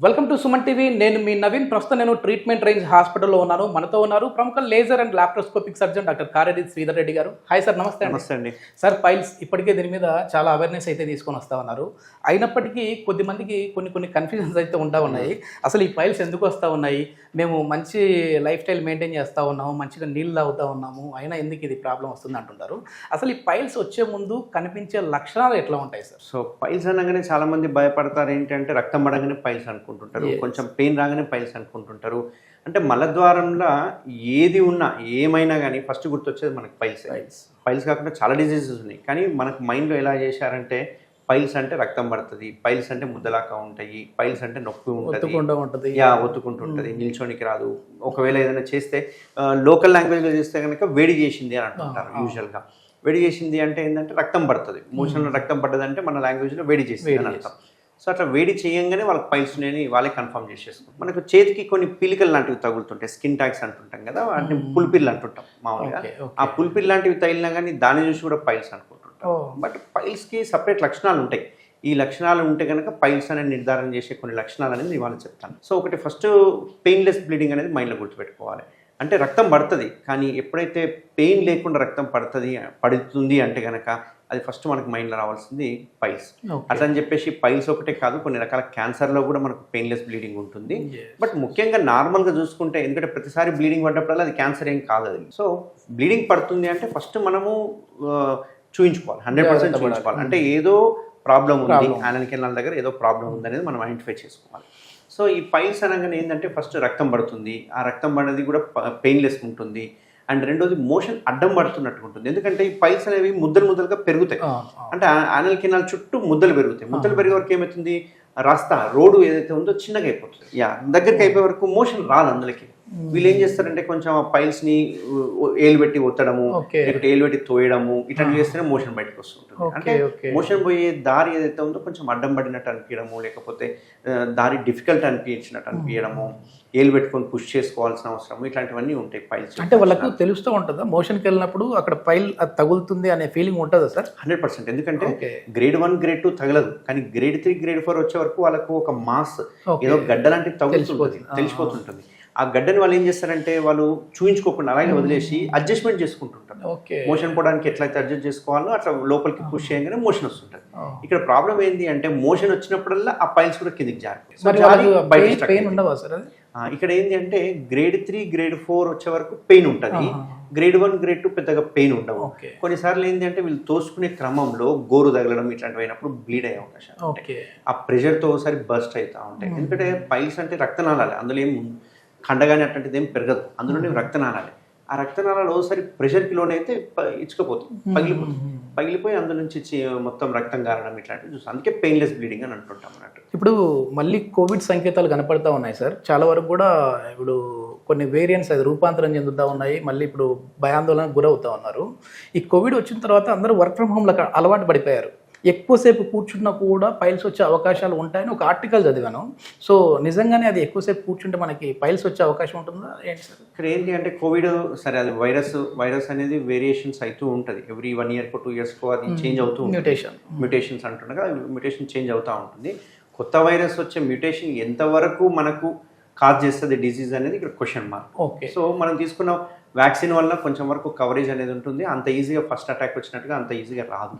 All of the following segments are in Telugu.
Welcome to Suman TV. నేను మీ నవీన్. ప్రస్తుతం నేను ట్రీట్మెంట్ రేంజ్ హాస్పిటల్లో ఉన్నాను. మనతో ఉన్నారు ప్రముఖ laser and laparoscopic surgeon doctor Kareddy Sridhar Reddy గారు. Hi sir. నమస్తే. నమస్తే అండి. సార్, పైల్స్ ఇప్పటికే దీని మీద చాలా అవేర్నెస్ అయితే తీసుకొని వస్తూ ఉన్నారు. అయినప్పటికీ కొద్దిమందికి కొన్ని కన్ఫ్యూజన్స్ అయితే ఉంటా ఉన్నాయి. అసలు ఈ పైల్స్ ఎందుకు వస్తూ ఉన్నాయి, మేము మంచి లైఫ్ స్టైల్ మెయింటైన్ చేస్తూ ఉన్నాము, మంచిగా నీళ్ళు తాగుతూ ఉన్నాము, అయినా ఎందుకు ఇది ప్రాబ్లం వస్తుంది అంటుంటారు. అసలు ఈ పైల్స్ వచ్చే ముందు కనిపించే లక్షణాలు ఎట్లా ఉంటాయి సార్? సో పైల్స్ అనగానే చాలా మంది భయపడతారు. ఏంటంటే రక్తం పడగానే పైల్స్ అనుకుంటుంటారు, కొంచెం పెయిన్ రాగానే పైల్స్ అనుకుంటుంటారు. అంటే మలద్వారంలో ఏది ఉన్నా ఏమైనా కానీ ఫస్ట్ గుర్తొచ్చేది మనకు పైల్స్ కాకుండా చాలా డిసీజెస్ ఉన్నాయి. కానీ మనకు మైండ్లో ఎలా చేశారంటే పైల్స్ అంటే రక్తం పడుతుంది, పైల్స్ అంటే ముద్దలాగా ఉంటాయి, పైల్స్ అంటే నొప్పి ఉంటుంది, ఒత్తుకుంటుంటుంది, నిల్చోనికి రాదు. ఒకవేళ ఏదైనా చేస్తే లోకల్ లాంగ్వేజ్లో చేస్తే కనుక వేడి చేసింది అని అంటుంటారు. యూజువల్గా వేడి చేసింది అంటే ఏంటంటే రక్తం పడుతుంది. మోషన్లో రక్తం పడ్డదంటే మన లాంగ్వేజ్లో వేడి చేసింది అని అర్థం. సో అట్లా వేడి చేయంగానే వాళ్ళకి పైల్స్ ఉన్నాయని వాళ్ళే కన్ఫర్మ్ చేసేసుకుంటాం. మనకు చేతికి కొన్ని పిలికలు లాంటివి తగులుతుంటాయి, స్కిన్ ట్యాక్స్ అంటుంటాం కదా, వాటిని పులిపిర్లు అంటుంటాం మామూలుగా. ఆ పులిపిర్ లాంటివి తగిలినా కానీ దాన్ని చూసి కూడా పైల్స్ అనుకుంటుంటాం. బట్ పైల్స్కి సపరేట్ లక్షణాలు ఉంటాయి. ఈ లక్షణాలు ఉంటే కనుక పైల్స్ అనేది నిర్ధారణ చేసే కొన్ని లక్షణాలు అనేది ఇవాళ చెప్తాను. సో ఒకటి ఫస్ట్ పెయిన్లెస్ బ్లీడింగ్ అనేది మైండ్లో గుర్తుపెట్టుకోవాలి. అంటే రక్తం పడుతుంది, కానీ ఎప్పుడైతే పెయిన్ లేకుండా రక్తం పడుతుంది అంటే కనుక అది ఫస్ట్ మనకు మైండ్లో రావాల్సింది పైల్స్. అట్లా అని చెప్పేసి పైల్స్ ఒకటే కాదు, కొన్ని రకాల క్యాన్సర్లో కూడా మనకు పెయిన్లెస్ బ్లీడింగ్ ఉంటుంది. బట్ ముఖ్యంగా నార్మల్గా చూసుకుంటే, ఎందుకంటే ప్రతిసారి బ్లీడింగ్ పడ్డప్పుడల్లా అది క్యాన్సర్ ఏం కాదు అది. సో బ్లీడింగ్ పడుతుంది అంటే ఫస్ట్ మనము చూయించుకోవాలి, 100% చూయించుకోవాలి. అంటే ఏదో ప్రాబ్లం ఉంది, యానల్ కెనాల్ దగ్గర ఏదో ప్రాబ్లం ఉంది అనేది మనం ఐడెంటిఫై చేసుకోవాలి. సో ఈ పైల్స్ అనగానే ఏంటంటే ఫస్ట్ రక్తం పడుతుంది, ఆ రక్తం పడేది కూడా పెయిన్లెస్ ఉంటుంది. అండ్ రెండోది మోషన్ అడ్డం పడుతున్నట్టు ఉంటుంది. ఎందుకంటే ఈ పైల్స్ అనేవి ముద్దలుగా పెరుగుతాయి. అంటే యానల్ కెనాల్ చుట్టూ ముద్దలు పెరుగుతాయి. ముద్దలు పెరిగే వరకు ఏమవుతుంది, రోడ్డు ఏదైతే ఉందో చిన్నగా అయిపోతుంది. దగ్గరికి అయిపోయే వరకు మోషన్ రాదు అందులోకి. వీళ్ళు ఏం చేస్తారంటే కొంచెం పైల్స్ ని ఏలు పెట్టి ఒత్తడము, లేకపోతే ఏలు పెట్టి తోయడము, ఇట్లాంటివి చేస్తేనే మోషన్ బయటకు వస్తుంటుంది. అంటే మోషన్ పోయే దారి ఏదైతే ఉందో కొంచెం అడ్డం పడినట్టు అనిపించడము, లేకపోతే దారి డిఫికల్ట్ అనిపించినట్టు అనిపించడము, ఏలు పెట్టుకొని పుష్ చేసుకోవాల్సిన అవసరం, ఇట్లాంటివన్నీ ఉంటాయి పైల్స్. అంటే వాళ్ళకు తెలుస్తూ ఉంటుందా మోషన్కి వెళ్ళినప్పుడు అక్కడ పైల్ తగులుతుంది అనే ఫీలింగ్ ఉంటుందా సార్? 100%. ఎందుకంటే గ్రేడ్ 1 గ్రేడ్ 2 తగలదు, కానీ గ్రేడ్ 3 గ్రేడ్ 4 వచ్చే వరకు వాళ్ళకు ఒక మాస్ ఏదో గడ్డ లాంటివి తెలిసిపోతుంటుంది. ఆ గడ్డని వాళ్ళు ఏం చేస్తారంటే వాళ్ళు చూయించుకోకుండా అలాగే వదిలేసి అడ్జస్ట్మెంట్ చేసుకుంటుంటారు. మోషన్ పోవడానికి ఎట్లయితే అడ్జస్ట్ చేసుకోవాలో అట్లా లోపలికి పుష్ చేయగానే మోషన్ వస్తుంటుంది. ఇక్కడ ప్రాబ్లం ఏంటి అంటే మోషన్ వచ్చినప్పుడల్లా ఆ పైల్స్ కూడా కిందికి ఇక్కడ ఏంటి అంటే గ్రేడ్ 3 గ్రేడ్ 4 వచ్చే వరకు పెయిన్ ఉంటుంది. గ్రేడ్ 1 గ్రేడ్ 2 పెద్దగా పెయిన్ ఉండవు. కొన్నిసార్లు ఏంటి అంటే వీళ్ళు తోసుకునే క్రమంలో గోరు తగలడం ఇట్లాంటివి అయినప్పుడు బ్లీడ్ అయ్యే అవకాశం ఉంటాయి. ఆ ప్రెషర్తో ఒకసారి బస్ట్ అవుతూ ఉంటాయి. ఎందుకంటే పైల్స్ అంటే రక్తనాళాలు, అందులో ఏం కండగానే అట్లాంటిది ఏం పెరగదు, అందులోనే రక్తనాళాలే. ఆ రక్తనాళాలు ఒకసారి ప్రెషర్కి లోన్ అయితే ఇచ్చుకపోతుంది, పగిలిపోయి అందులో నుంచి మొత్తం రక్తం గారడం ఇట్లాంటివి చూస్తాం. అందుకే పెయిన్లెస్ బ్లీడింగ్ అని అంటుంటాం అన్నట్టు. ఇప్పుడు మళ్ళీ కోవిడ్ సంకేతాలు కనపడతా ఉన్నాయి సార్. చాలా వరకు కూడా ఇప్పుడు కొన్ని వేరియంట్స్ అది రూపాంతరం చెందుతూ ఉన్నాయి. మళ్ళీ ఇప్పుడు భయాందోళనకు గురవుతూ ఉన్నారు. ఈ కోవిడ్ వచ్చిన తర్వాత అందరూ వర్క్ ఫ్రమ్ హోమ్లకు అలవాటు పడిపోయారు. ఎక్కువసేపు కూర్చున్నా కూడా పైల్స్ వచ్చే అవకాశాలు ఉంటాయని ఒక ఆర్టికల్ చదివాను. సో నిజంగానే అది ఎక్కువసేపు కూర్చుంటే మనకి పైల్స్ వచ్చే అవకాశం ఉంటుందా ఏంటి సార్? ఇక్కడ ఏంటి అంటే కోవిడ్ సరే, అది వైరస్ అనేది వేరియేషన్స్ అవుతూ ఉంటుంది. ఎవ్రీ 1 year 2 years అది చేంజ్ అవుతూ ఉంటుంది. మ్యూటేషన్స్ అంటున్నారు కదా, మ్యూటేషన్ చేంజ్ అవుతూ ఉంటుంది. కొత్త వైరస్ వచ్చే మ్యూటేషన్ ఎంతవరకు మనకు కాజ్ చేస్తుంది డిసీజ్ అనేది ఇక్కడ క్వశ్చన్ మార్క్. సో మనం తీసుకున్న వ్యాక్సిన్ వల్ల కొంచెం వరకు కవరేజ్ అనేది ఉంటుంది. అంత ఈజీగా ఫస్ట్ అటాక్ వచ్చినట్టుగా అంత ఈజీగా రాదు.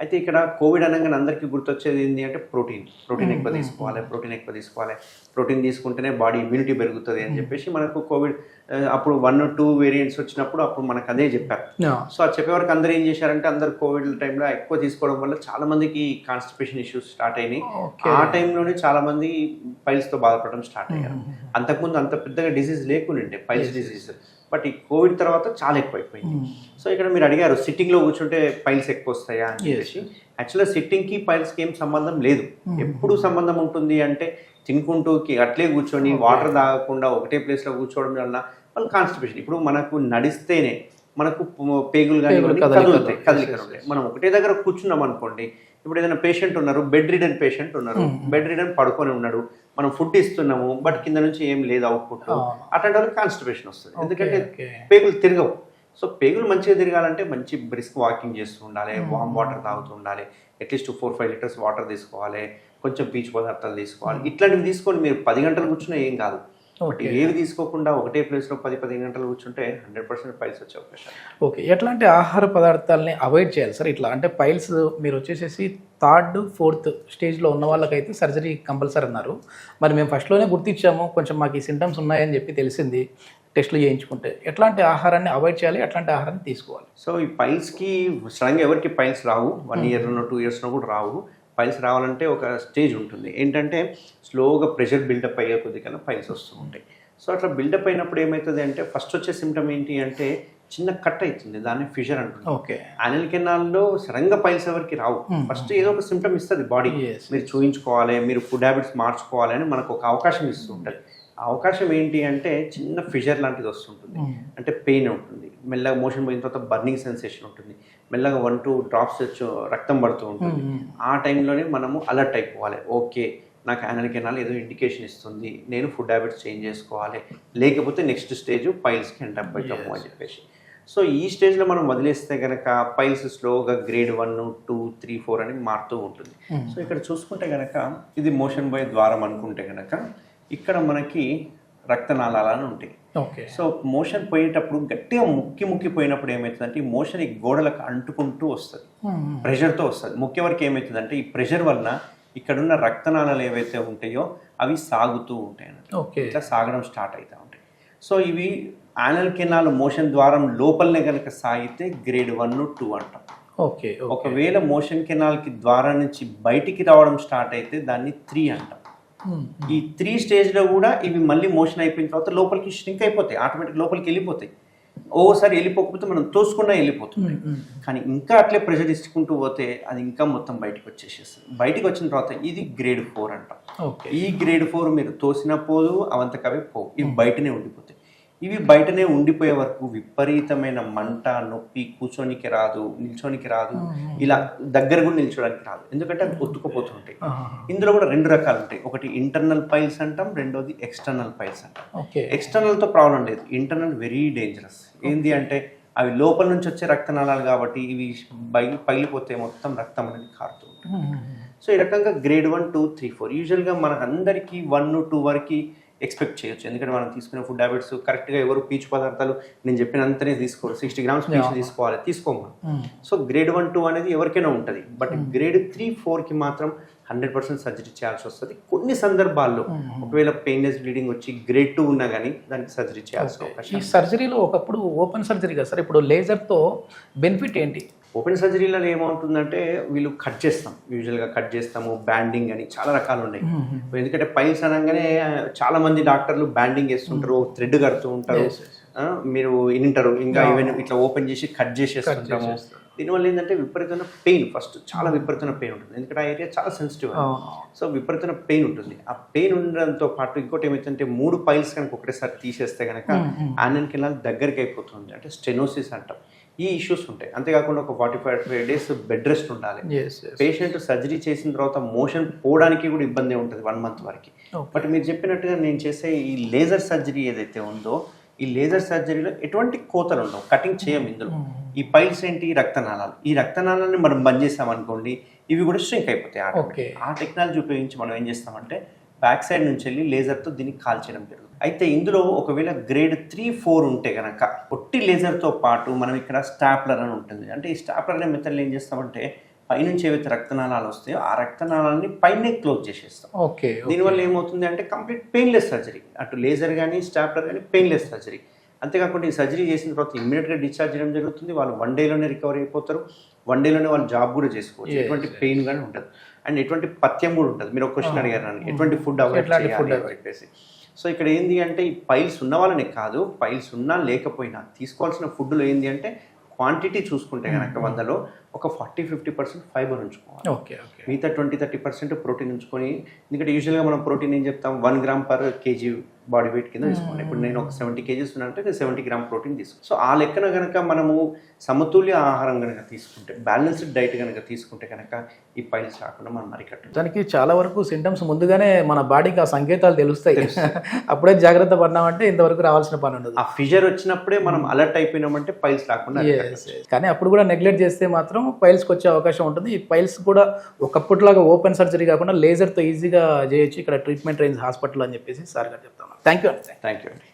అయితే ఇక్కడ కోవిడ్ అనగానే అందరికీ గుర్తొచ్చేది ఏంటి అంటే ప్రోటీన్ ఎక్కువ తీసుకోవాలి, ప్రోటీన్ తీసుకుంటేనే బాడీ ఇమ్యూనిటీ పెరుగుతుంది అని చెప్పేసి మనకు కోవిడ్ అప్పుడు 1 or 2 వేరియంట్స్ వచ్చినప్పుడు అప్పుడు మనకు అదే చెప్పారు. సో అది చెప్పే వరకు అందరూ ఏం చేశారంటే అందరు కోవిడ్ టైంలో ఎక్కువ తీసుకోవడం వల్ల చాలా మందికి కాన్స్టిపేషన్ ఇష్యూస్ స్టార్ట్ అయినాయి. ఆ టైంలోనే చాలా మంది పైల్స్తో బాధపడడం స్టార్ట్ అయ్యారు. అంతకుముందు అంత పెద్దగా డిసీజ్ లేకుండే పైల్స్ డిసీజ్, బట్ ఈ కోవిడ్ తర్వాత చాలా ఎక్కువైపోయింది. సో ఇక్కడ మీరు అడిగారు సిట్టింగ్లో కూర్చుంటే పైల్స్ ఎక్కువ వస్తాయా అని చెప్పేసి. యాక్చువల్గా సిట్టింగ్కి పైల్స్కి ఏం సంబంధం లేదు. ఎప్పుడు సంబంధం ఉంటుంది అంటే తినుకుంటూ అట్లే కూర్చొని వాటర్ తాగకుండా ఒకటే ప్లేస్లో కూర్చోవడం వల్ల వాళ్ళు కాన్స్టిపేషన్. ఇప్పుడు మనకు నడిస్తేనే మనకు పేగులు కానీ కదలికలు ఉంటాయి. మనం ఒకటే దగ్గర కూర్చున్నాం అనుకోండి, ఇప్పుడు ఏదైనా పేషెంట్ ఉన్నారు, బెడ్ రిడన్ పడుకొని ఉన్నాడు, మనం ఫుడ్ ఇస్తున్నాము బట్ కింద నుంచి ఏం లేదు అవుట్పుట్, అట్లాంటి వాళ్ళకి కాన్స్టిపేషన్ వస్తుంది. ఎందుకంటే పేగులు తిరగవు. సో పేగులు మంచిగా తిరగాలంటే మంచి బ్రిస్క్ వాకింగ్ చేస్తూ ఉండాలి, వామ్ వాటర్ తాగుతూ ఉండాలి, అట్లీస్ట్ 4-5 లీటర్స్ వాటర్ తీసుకోవాలి, కొంచెం పీచు పదార్థాలు తీసుకోవాలి. ఇట్లాంటివి తీసుకొని మీరు 10 గంటలు కూర్చున్నా ఏం కాదు. బట్ ఏవి తీసుకోకుండా ఒకటే ప్లేస్లో 10-15 గంటలు కూర్చుంటే 100% పైల్స్ వచ్చే అవకాశం. ఓకే, ఎట్లాంటి ఆహార పదార్థాలని అవాయిడ్ చేయాలి సార్ ఇట్లా? అంటే పైల్స్ మీరు వచ్చేసేసి 3rd, 4th స్టేజ్లో ఉన్న వాళ్ళకైతే సర్జరీ కంపల్సరీ అన్నారు. మరి మేము ఫస్ట్లోనే గుర్తించాము, కొంచెం మాకు ఈ సింటమ్స్ ఉన్నాయని చెప్పి తెలిసింది టెస్టులు చేయించుకుంటే. ఎట్లాంటి ఆహారాన్ని అవాయిడ్ చేయాలి, ఎట్లాంటి ఆహారాన్ని తీసుకోవాలి? సో ఈ పైల్స్కి సడన్గా ఎవరికి పైల్స్ రావు, 1 ఇయర్లో 2 ఇయర్స్లో కూడా రావు. పైల్స్ రావాలంటే ఒక స్టేజ్ ఉంటుంది, ఏంటంటే స్లోగా ప్రెషర్ బిల్డప్ అయ్యే కొద్దిగా పైల్స్ వస్తూ ఉంటాయి. సో అట్లా బిల్డప్ అయినప్పుడు ఏమవుతుంది అంటే ఫస్ట్ వచ్చే సిమ్టమ్ ఏంటి అంటే చిన్న కట్ అవుతుంది, దాన్ని ఫిషర్ అంటుంది. ఓకే, యానల్ కెనాల్లో సడన్గా పైల్స్ ఎవరికి రావు. ఫస్ట్ ఏదో ఒక సిమ్టమ్ ఇస్తుంది బాడీ, మీరు చూయించుకోవాలి, మీరు ఫుడ్ హ్యాబిట్స్ మార్చుకోవాలి అని మనకు ఒక అవకాశం ఇస్తూ ఉంటుంది. ఆ అవకాశం ఏంటి అంటే చిన్న ఫిషర్ లాంటిది వస్తుంటుంది, అంటే పెయిన్ ఉంటుంది, మెల్లగా మోషన్ పోయిన తర్వాత బర్నింగ్ సెన్సేషన్ ఉంటుంది, మెల్లగా 1-2 డ్రాప్స్ రక్తం పడుతూ ఉంటుంది. ఆ టైంలోనే మనము అలర్ట్ అయిపోవాలి, ఓకే నాకు యానల్ కెనాల్ ఏదో ఇండికేషన్ ఇస్తుంది, నేను ఫుడ్ హ్యాబిట్స్ చేంజ్ చేసుకోవాలి, లేకపోతే నెక్స్ట్ స్టేజ్ పైల్స్కి ఎండ్ అప్ అవుతాము అని చెప్పేసి. సో ఈ స్టేజ్లో మనం వదిలేస్తే కనుక పైల్స్ స్లోగా గ్రేడ్ 1, 2, 3, 4 అని మారుతూ ఉంటుంది. సో ఇక్కడ చూసుకుంటే కనుక ఇది మోషన్ పోయే ద్వారం అనుకుంటే కనుక ఇక్కడ మనకి రక్తనాళాలు అని ఉంటాయి. ఓకే, సో మోషన్ పోయేటప్పుడు గట్టిగా ముక్కిపోయినప్పుడు ఏమవుతుందంటే ఈ మోషన్ ఈ గోడలకు అంటుకుంటూ వస్తుంది, ప్రెషర్తో వస్తుంది. ముఖ్య వరకు ఏమవుతుందంటే ఈ ప్రెషర్ వలన ఇక్కడున్న రక్తనాళాలు ఏవైతే ఉంటాయో అవి సాగుతూ ఉంటాయి అన్నట్టు, ఇట్లా సాగడం స్టార్ట్ అవుతూ ఉంటాయి. సో ఇవి యానల్ కెనాల్ మోషన్ ద్వారం లోపలనే కనుక సాగితే గ్రేడ్ 1, 2 అంటాం. ఓకే, ఒకవేళ మోషన్ కెనాల్కి ద్వారం నుంచి బయటికి రావడం స్టార్ట్ అయితే దాన్ని 3 అంటాం. ఈ 3 స్టేజ్లో కూడా ఇవి మళ్ళీ మోషన్ అయిపోయిన తర్వాత లోపలికి ష్రింక్ అయిపోతాయి, ఆటోమేటిక్ లోపలికి వెళ్ళిపోతాయి. ఓసారి వెళ్ళిపోకపోతే మనం తోసుకున్నా వెళ్ళిపోతుంది, కానీ ఇంకా అట్లే ప్రెషర్ ఇచ్చుకుంటూ పోతే అది ఇంకా మొత్తం బయటకు వచ్చేసేస్తుంది. బయటకు వచ్చిన తర్వాత ఇది గ్రేడ్ 4 అంటాం. ఈ గ్రేడ్ 4 మీరు తోసినా పోదు, అవంతకవే పోవు, ఇవి బయటనే ఉండిపోతాయి. ఇవి బయటనే ఉండిపోయే వరకు విపరీతమైన మంట, నొప్పి, కూర్చోనికి రాదు, నిల్చోనికి రాదు, ఇలా దగ్గర కూడా నిల్చోడానికి రాదు, ఎందుకంటే అవి ఒత్తుకుపోతుంటాయి. ఇందులో కూడా 2 రకాలు ఉంటాయి, ఒకటి ఇంటర్నల్ పైల్స్ అంటాం, రెండోది ఎక్స్టర్నల్ పైల్స్ అంటాం. ఎక్స్టర్నల్తో ప్రాబ్లం లేదు, ఇంటర్నల్ వెరీ డేంజరస్. ఏంటి అంటే అవి లోపల నుంచి వచ్చే రక్తనాళాలు కాబట్టి ఇవి పగిలిపోతే మొత్తం రక్తం అనేది కారుతూ ఉంటుంది. సో ఈ రకంగా గ్రేడ్ 1, 2, 3, 4 యూజువల్గా మనకందరికీ 1, 2 వరకు ఎక్స్పెక్ట్ చేయొచ్చు, ఎందుకంటే మనం తీసుకునే ఫుడ్ హ్యాబిట్స్ కరెక్ట్గా ఎవరు పీచు పదార్థాలు నేను చెప్పినంతనే తీసుకోరు, 60 grams పీచు తీసుకోము. సో గ్రేడ్ 1, 2 అనేది ఎవరికైనా ఉంటుంది, బట్ గ్రేడ్ 3, 4కి మాత్రం 100% సర్జరీ చేయాల్సి వస్తుంది. కొన్ని సందర్భాల్లో ఒకవేళ పెయిన్లెస్ బ్లీడింగ్ వచ్చి గ్రేడ్ 2 ఉన్నా కానీ దానికి సర్జరీ చేయాల్సిన అవకాశం. ఈ సర్జరీలో ఒకప్పుడు ఓపెన్ సర్జరీ కదా సార్, ఇప్పుడు లేజర్తో బెనిఫిట్ ఏంటి? ఓపెన్ సర్జరీలలో ఏమవుతుందంటే వీళ్ళు కట్ చేస్తాం, యూజువల్గా కట్ చేస్తాము, బ్యాండింగ్ అని చాలా రకాలు ఉన్నాయి. ఎందుకంటే పైల్స్ అనగానే చాలా మంది డాక్టర్లు బ్యాండింగ్ వేస్తుంటారు, థ్రెడ్ కడుతూ ఉంటారు, మీరు వింటారు, ఇంకా ఈవెన్ ఇట్లా ఓపెన్ చేసి కట్ చేసేస్తుంటాము. దీనివల్ల ఏంటంటే విపరీతమైన పెయిన్, ఫస్ట్ చాలా విపరీతమైన పెయిన్ ఉంటుంది, ఎందుకంటే ఆ ఏరియా చాలా సెన్సిటివ్. సో విపరీతమైన పెయిన్ ఉంటుంది. ఆ పెయిన్ ఉండడంతో పాటు ఇంకోటి ఏమైతుందంటే 3 పైల్స్ కనుక ఒకటేసారి తీసేస్తే కనుక యానల్ కెనాల్ దగ్గరికి అయిపోతుంది, అంటే స్టెనోసిస్ అంటాం. ఈ ఇష్యూస్ ఉంటాయి. అంతేకాకుండా ఒక 45 days బెడ్ రెస్ట్ ఉండాలి. పేషెంట్ సర్జరీ చేసిన తర్వాత మోషన్ పోవడానికి కూడా ఇబ్బంది ఉంటుంది 1 month వరకు. బట్ మీరు చెప్పినట్టుగా నేను చేసే ఈ లేజర్ సర్జరీ ఏదైతే ఉందో ఈ లేజర్ సర్జరీలో ఎటువంటి కోతలు ఉండవు, కటింగ్ చేయం. ఇందులో ఈ పైల్స్ ఏంటి, రక్తనాళాలు, ఈ రక్తనాళాన్ని మనం బంద్ చేసామనుకోండి ఇవి కూడా స్ట్రింక్ అయిపోతాయి. ఆ టెక్నాలజీ ఉపయోగించి మనం ఏం చేస్తామంటే బ్యాక్ సైడ్ నుంచి వెళ్ళి లేజర్తో దీన్ని కాల్చేయడం జరుగుతుంది. అయితే ఇందులో ఒకవేళ గ్రేడ్ 3, 4 ఉంటే కనుక ఒట్టి లేజర్తో పాటు మనం ఇక్కడ స్టాప్లర్ అని ఉంటుంది. అంటే ఈ స్టాప్లర్ అనే మెథడ్లో ఏం చేస్తామంటే పైనుంచి ఏవైతే రక్తనాళాలు వస్తాయో ఆ రక్తనాళాలని పైనే క్లోజ్ చేసేస్తాం. దీనివల్ల ఏమవుతుంది అంటే కంప్లీట్ పెయిన్లెస్ సర్జరీ, అటు లేజర్ కానీ స్టాప్లర్ కానీ పెయిన్లెస్ సర్జరీ. అంతేకాకుండా ఈ సర్జరీ చేసిన తర్వాత ఇమ్మీడియట్గా డిశ్చార్జ్ చేయడం జరుగుతుంది. వాళ్ళు 1 dayలోనే రికవర్ అయిపోతారు, 1 dayలోనే వాళ్ళు జాబ్ కూడా చేసుకోవచ్చు, ఎటువంటి పెయిన్ కానీ ఉంటుంది అండ్ ఎటువంటి పథ్యం కూడా ఉంటుంది. మీరు ఒక క్వశ్చన్ అడిగారు నన్ను, ఎటువంటి ఫుడ్ అవాయిడ్ చేయాలి అని చెప్పేసి. సో ఇక్కడ ఏంది అంటే ఈ పైల్స్ ఉన్న వాళ్ళని కాదు, పైల్స్ ఉన్నా లేకపోయినా తీసుకోవాల్సిన ఫుడ్లో ఏంది అంటే క్వాంటిటీ చూసుకుంటే కనుక 100లో ఒక 40-50% ఫైబర్ ఉంచుకోవాలి, మిగతా 20-30% ప్రోటీన్ ఉంచుకొని. ఎందుకంటే యూజువల్గా మనం ప్రోటీన్ ఏం చెప్తాం 1 gram per kg body weight కింద తీసుకోవాలి. ఇప్పుడు నేను ఒక 70 kgs ఉన్నానంటే నేను 70 grams ప్రోటీన్ తీసుకుంటాను. సో ఆ లెక్కన కనుక మనము సమతుల్య ఆహారం కనుక తీసుకుంటే, బ్యాలెన్స్డ్ డైట్ కనుక తీసుకుంటే కనుక ఈ పైల్స్ రాకుండా మనం అరికట్టచ్చు. దానికి చాలా వరకు సింటమ్స్ ముందుగానే మన బాడీకి ఆ సంకేతాలు తెలుస్తాయి. అప్పుడే జాగ్రత్త పడినామంటే ఇంతవరకు రావాల్సిన పని ఉండదు. ఆ ఫిజర్ వచ్చినప్పుడే మనం అలర్ట్ అయిపోయినామంటే పైల్స్ రాకుండా కానీ అప్పుడు కూడా నెగ్లెక్ట్ చేస్తే మాత్రం పైల్స్కి వచ్చే అవకాశం ఉంటుంది. ఈ పైల్స్ కూడా ఒకప్పటిలాగా ఓపెన్ సర్జరీ కాకుండా లేజర్తో ఈజీగా చేయొచ్చు ఇక్కడ ట్రీట్మెంట్ రేంజ్ హాస్పిటల్ అని చెప్పేసి సార్ గారు చెప్తాను. థ్యాంక్ యూ అండి. థ్యాంక్ యూ అండి.